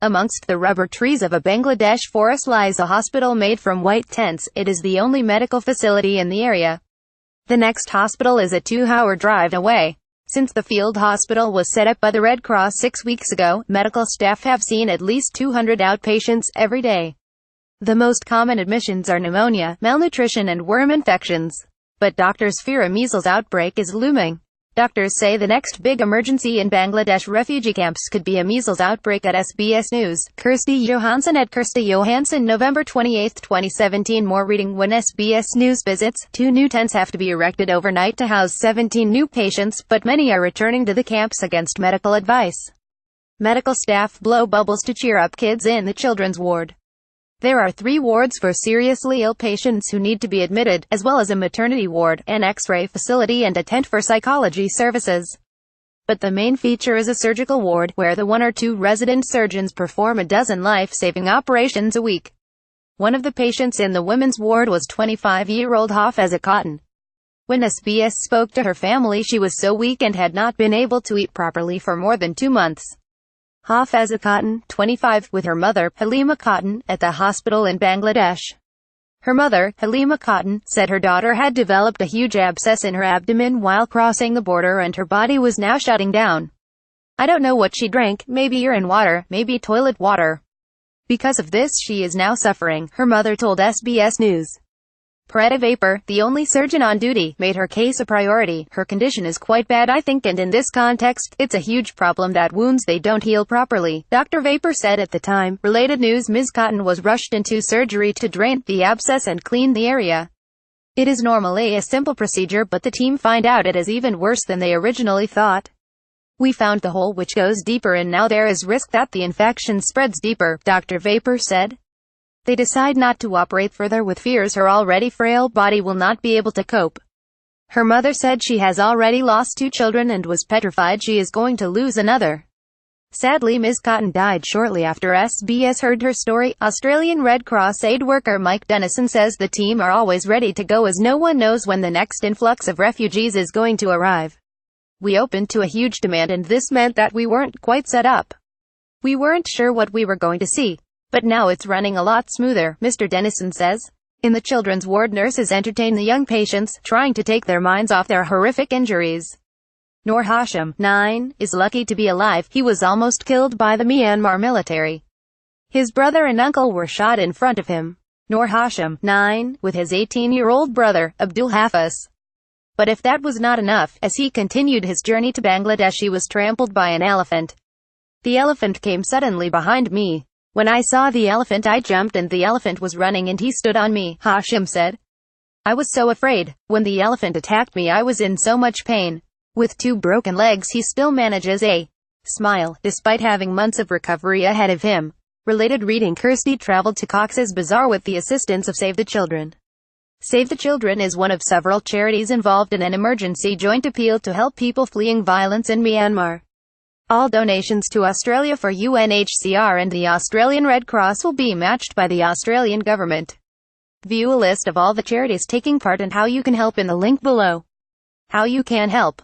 Amongst the rubber trees of a Bangladesh forest lies a hospital made from white tents. It is the only medical facility in the area. The next hospital is a 2-hour drive away. Since the field hospital was set up by the Red Cross 6 weeks ago, medical staff have seen at least 200 outpatients every day. The most common admissions are pneumonia, malnutrition and worm infections. But doctors fear a measles outbreak is looming. Doctors say the next big emergency in Bangladesh refugee camps could be a measles outbreak. At SBS News, Kirsty Johansson at Kirsty Johansson, November 28, 2017. More reading. When SBS News visits, 2 new tents have to be erected overnight to house 17 new patients, but many are returning to the camps against medical advice. Medical staff blow bubbles to cheer up kids in the children's ward. There are 3 wards for seriously ill patients who need to be admitted, as well as a maternity ward, an X-ray facility and a tent for psychology services. But the main feature is a surgical ward, where the 1 or 2 resident surgeons perform a dozen life-saving operations a week. One of the patients in the women's ward was 25-year-old Hafiza Cotton. When SBS spoke to her family, she was so weak and had not been able to eat properly for more than 2 months. Hafiza Cotton, 25, with her mother, Halima Cotton, at the hospital in Bangladesh. Her mother, Halima Cotton, said her daughter had developed a huge abscess in her abdomen while crossing the border and her body was now shutting down. I don't know what she drank, maybe urine water, maybe toilet water. Because of this she is now suffering, her mother told SBS News. Preta Vapor, the only surgeon on duty, made her case a priority. Her condition is quite bad, I think, and in this context, it's a huge problem that wounds they don't heal properly, Dr. Vapor said at the time. Related news. Ms. Cotton was rushed into surgery to drain the abscess and clean the area. It is normally a simple procedure, but the team find out it is even worse than they originally thought. We found the hole which goes deeper and now there is risk that the infection spreads deeper, Dr. Vapor said. They decide not to operate further with fears her already frail body will not be able to cope. Her mother said she has already lost 2 children and was petrified she is going to lose another. Sadly, Ms. Cotton died shortly after SBS heard her story. Australian Red Cross aid worker Mike Dennison says the team are always ready to go as no one knows when the next influx of refugees is going to arrive. We opened to a huge demand and this meant that we weren't quite set up. We weren't sure what we were going to see. But now it's running a lot smoother, Mr. Dennison says. In the children's ward, nurses entertain the young patients, trying to take their minds off their horrific injuries. Noor Hashim, 9, is lucky to be alive. He was almost killed by the Myanmar military. His brother and uncle were shot in front of him. Noor Hashim, 9, with his 18-year-old brother, Abdul Hafiz. But if that was not enough, as he continued his journey to Bangladesh, he was trampled by an elephant. The elephant came suddenly behind me. When I saw the elephant I jumped and the elephant was running and he stood on me, Hashim said. I was so afraid. When the elephant attacked me I was in so much pain. With 2 broken legs he still manages a smile, despite having months of recovery ahead of him. Related reading. Kirsty traveled to Cox's Bazar with the assistance of Save the Children. Save the Children is one of several charities involved in an emergency joint appeal to help people fleeing violence in Myanmar. All donations to Australia for UNHCR and the Australian Red Cross will be matched by the Australian government. View a list of all the charities taking part and how you can help in the link below. How you can help.